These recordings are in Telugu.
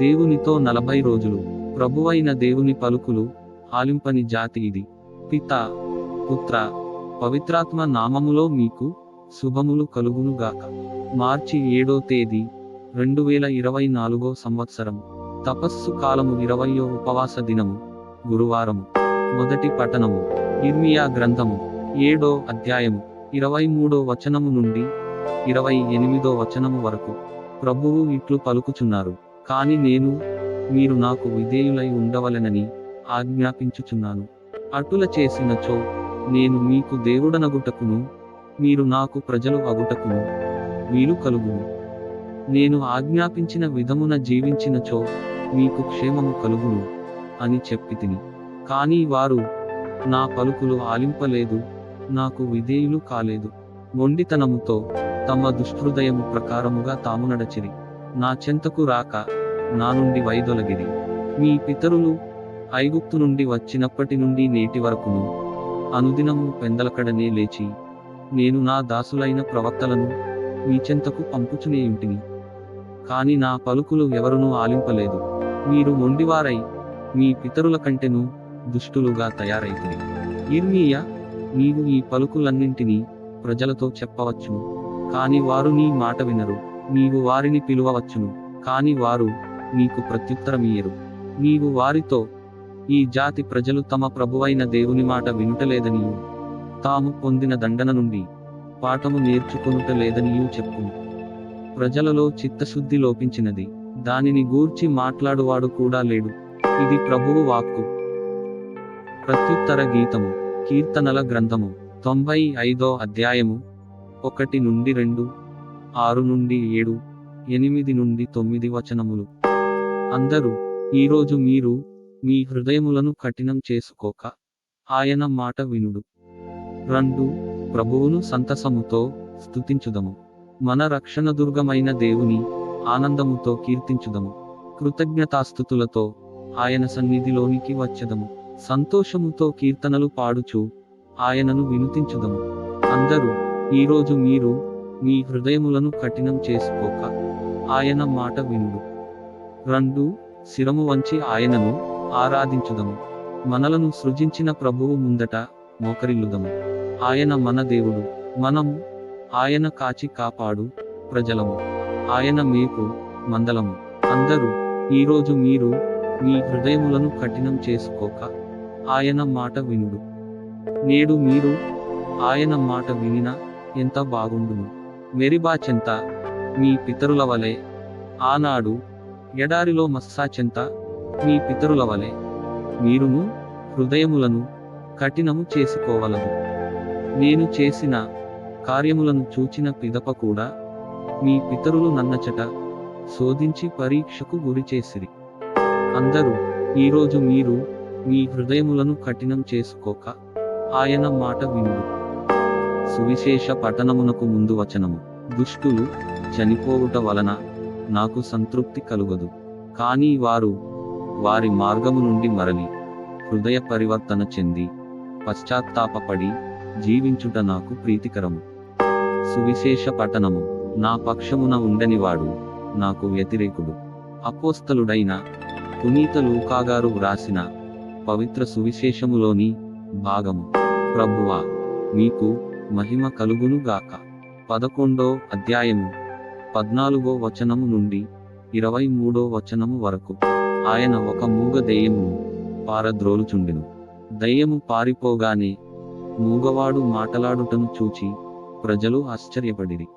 దేవునితో 40 రోజులు. ప్రభువైన దేవుని పలుకులు ఆలింపని జాతి ఇది. పితా, పుత్ర, పవిత్రాత్మ నామములో మీకు శుభములు కలుగునుగాక. మార్చి 7వ తేదీ 2024 సంవత్సరం. తపస్సు కాలము 20వ ఉపవాస దినము, గురువారము. మొదటి పఠనము ఇర్మియా గ్రంథము 7వ అధ్యాయము 23వ వచనము నుండి 28వ వచనము వరకు. ప్రభువు ఇట్లు పలుకుచున్నారు, కాని నేను మీరు నాకు విధేయులై ఉండవలెనని ఆజ్ఞాపించుచున్నాను. అటుల చేసినచో నేను మీకు దేవుడనగుటకును మీరు నాకు ప్రజలు అగుటకును వీలు కలుగును. నేను ఆజ్ఞాపించిన విధమున జీవించినచో మీకు క్షేమము కలుగును అని చెప్పితిని. కానీ వారు నా పలుకులు ఆలింపలేదు, నాకు విధేయులు కాలేదు. మొండితనముతో తమ దుష్హృదయము ప్రకారముగా తాము నడచిరి. నా చెంతకు రాక నా నుండి వైదొలగిరి. మీ పితరులు ఐగుప్తు నుండి వచ్చినప్పటి నుండి నేటి వరకును అనుదినము పెందలకడనే లేచి నేను నా దాసులైన ప్రవక్తలను మీ చెంతకు పంపుచునేయుంటిని. కాని నా పలుకులు ఎవరునూ ఆలింపలేదు. మీరు మొండివారై మీ పితరుల కంటెను దుష్టులుగా తయారైతిరి. ఇర్మీయా, నీవు ఈ పలుకులన్నింటినీ ప్రజలతో చెప్పవచ్చును, కాని వారు నీ మాట వినరు. నీవు వారిని పిలువవచ్చును, కాని వారు నీకు ప్రత్యుత్తరమియ్యరు. నీవు వారితో, ఈ జాతి ప్రజలు తమ ప్రభువైన దేవుని మాట వినుటలేదనియూ తాము పొందిన దండన నుండి పాఠము నేర్చుకొనుటలేదనియూ చెప్పును. ప్రజలలో చిత్తశుద్ధి లోపించినది, దానిని గూర్చి మాట్లాడువాడు కూడా లేడు. ఇది ప్రభువు వాక్కు. ప్రత్యుత్తర గీతము. కీర్తనల గ్రంథము 95వ అధ్యాయము 1 నుండి 2, 6 నుండి 7, 8 నుండి 9 వచనములు. అందరూ, ఈరోజు మీరు మీ హృదయములను కఠినం చేసుకోక ఆయన మాట వినుడు. రండు, ప్రభువును సంతసముతో స్తుతించుదము. మన రక్షణదుర్గమైన దేవుని ఆనందముతో కీర్తించుదము. కృతజ్ఞతాస్తుతులతో ఆయన సన్నిధిలోనికి వచ్చదము. సంతోషముతో కీర్తనలు పాడుచు ఆయనను వినుతించుదము. అందరూ, ఈరోజు మీరు మీ హృదయములను కఠినం చేసుకోక ఆయన మాట వినుడు. రండు, శిరము వంచి ఆయనను ఆరాధించుదము. మనలను సృజించిన ప్రభువు ముందట మోకరిల్లుదము. ఆయన మన దేవుడు, మనము ఆయన కాచి కాపాడు ప్రజలము, ఆయన మేపు మందలము. అందరూ, ఈరోజు మీరు మీ హృదయములను కఠినం చేసుకోక ఆయన మాట వినుడు. నేడు మీరు ఆయన మాట వినినా ఎంత బాగుండును. మెరిబా చెంత మీ పితరుల వలె, ఆనాడు ఎడారిలో మస్సా చెంత మీ పితరుల వలె మీరును హృదయములను కఠినము చేసుకోవలదు. నేను చేసిన కార్యములను చూచిన పిదప కూడా మీ పితరులు నన్నచట శోధించి పరీక్షకు గురిచేసిరి. అందరూ, ఈరోజు మీరు మీ హృదయములను కఠినం చేసుకోక ఆయన మాట వినుడు. సువిశేష పఠనమునకు ముందు వచనము. దుష్టులు చనిపోవుట వలన నాకు సంతృప్తి కలుగదు, కానీ వారు వారి మార్గము నుండి మరలి హృదయ పరివర్తన చెంది పశ్చాత్తాపపడి జీవించుట నాకు ప్రీతికరము. సువిశేష పఠనము. నా పక్షమున ఉండనివాడు నాకు వ్యతిరేకుడు. అపోస్తలుడైన పునీత లూకాగారు వ్రాసిన పవిత్ర సువిశేషములోని భాగము. ప్రభువా, మీకు మహిమ కలుగును గాక. 11వ అధ్యాయము 14వ వచనము నుండి 23వ వచనము వరకు. ఆయన ఒక మూగ దెయ్యమును పారద్రోలుచుండెను. దయ్యము పారిపోగానే మూగవాడు మాటలాడుటను చూచి ప్రజలు ఆశ్చర్యపడిరి.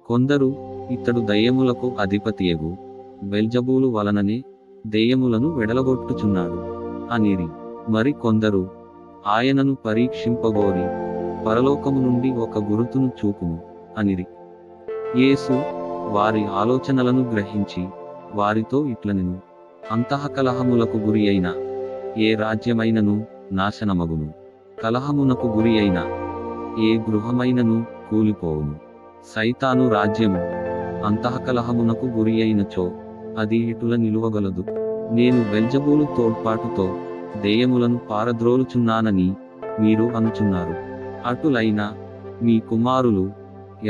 కొందరు, ఇతడు దయ్యములకు అధిపతియగు బెల్జబూలు వలననే దెయ్యములను వెడలగొట్టుచున్నాడు అనిరి. మరి కొందరు, ఆయనను పరీక్షింపగోరి పరలోకము నుండి ఒక గురుతును చూపుము అనిరి. యేసు వారి ఆలోచనలను గ్రహించి వారితో ఇట్లనెను, అంతఃకలహములకు గురి అయిన ఏ రాజ్యమైనను నాశనమగును. కలహమునకు గురి అయిన ఏ గృహమైనను కూలిపోవును. సైతాను రాజ్యము అంతఃకలహమునకు గురి అయినచో అది ఇటుల నిలువగలదు. నేను బెల్జబూలు తోడ్పాటుతో దెయ్యములను పారద్రోలుచున్నానని మీరు అనుచున్నారు. అటులైన మీ కుమారులు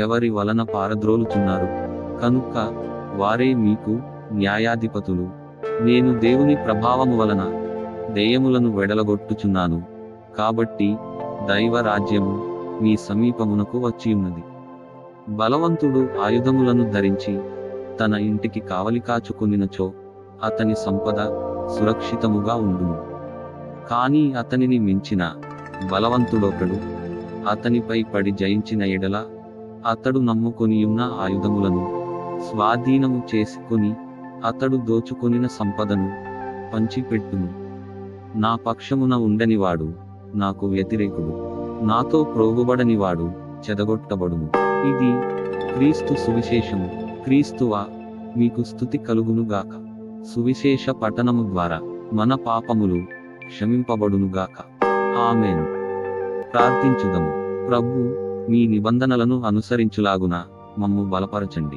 ఎవరి వలన పారద్రోలుచున్నారు? కనుక వారే మీకు న్యాయాధిపతులు. నేను దేవుని ప్రభావము వలన దెయ్యములను వెడలగొట్టుచున్నాను. కాబట్టి దైవ రాజ్యము మీ సమీపమునకు వచ్చియున్నది. బలవంతుడు ఆయుధములను ధరించి తన ఇంటికి కావలి కాచుకొనినచో అతని సంపద సురక్షితముగా ఉండును. కానీ అతనిని మించిన బలవంతుడొకడు అతనిపై పడి జయించిన ఎడల అతడు నమ్ముకొనియున్న ఆయుధములను స్వాధీనము చేసుకొని అతడు దోచుకొనిన సంపదను పంచిపెట్టును. నా పక్షమున ఉండనివాడు నాకు వ్యతిరేకుడు, నాతో ప్రోగుబడనివాడు చెదగొట్టబడును. ఇది క్రీస్తు సువిశేషము. క్రీస్తువా, మీకు స్తుతి కలుగునుగాక. సువిశేష పఠనము ద్వారా మన పాపములు క్షమింపబడునుగాక. ఆమేన్. ప్రార్థించుదము. ప్రభు, మీ నిబంధనలను అనుసరించులాగున మమ్ము బలపరచండి.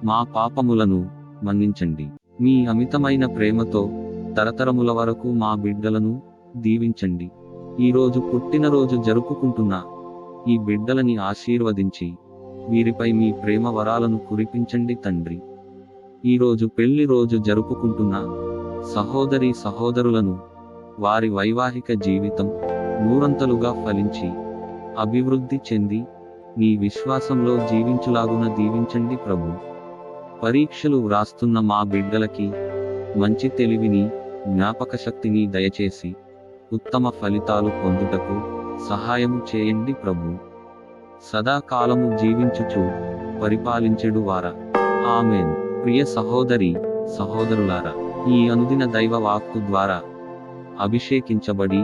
మా పాపములను మన్నించండి. మీ అమితమైన ప్రేమతో తరతరముల వరకు మా బిడ్డలను దీవించండి. ఈరోజు పుట్టినరోజు జరుపుకుంటున్న ఈ బిడ్డలని ఆశీర్వదించి వీరిపై మీ ప్రేమ వరాలను కురిపించండి తండ్రి. ఈరోజు పెళ్లి రోజు జరుపుకుంటున్న సహోదరీ సహోదరులను వారి వైవాహిక జీవితం నూరంతలుగా ఫలించి అభివృద్ధి చెంది నీ విశ్వాసంలో జీవించులాగున దీవించండి ప్రభు. పరీక్షలు వ్రాస్తున్న మా బిడ్డలకి మంచి తెలివిని, జ్ఞాపకశక్తిని దయచేసి ఉత్తమ ఫలితాలు పొందుటకు సహాయము చేయండి ప్రభు. సదాకాలము జీవించుచు పరిపాలించెడు వారా. ఆమేన్. ప్రియ సహోదరి సహోదరులారా, ఈ అనుదిన దైవ వాక్కు ద్వారా అభిషేకించబడి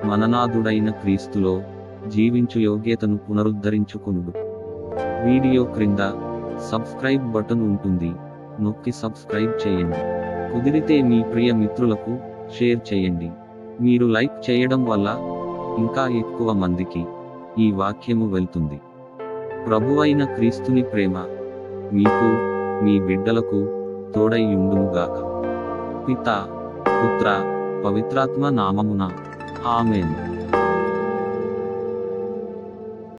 మననాథుడైన క్రీస్తులో జీవించు యోగ్యతను పునరుద్ధరించుకొనుడు. వీడియో క్రింద సబ్స్క్రైబ్ బటన్ ఉంటుంది, నొక్కి సబ్స్క్రైబ్ చేయండి. కుదిరితే మీ ప్రియ మిత్రులకు షేర్ చేయండి. మీరు లైక్ చేయడం వల్ల ఇంకా ఎక్కువ మందికి ఈ వాక్యము వెళ్తుంది. ప్రభువైన క్రీస్తుని ప్రేమ మీకు, మీ బిడ్డలకు తోడై ఉండునుగాక. పితా, పుత్ర, పవిత్రాత్మ నామమున. ఆమేన్.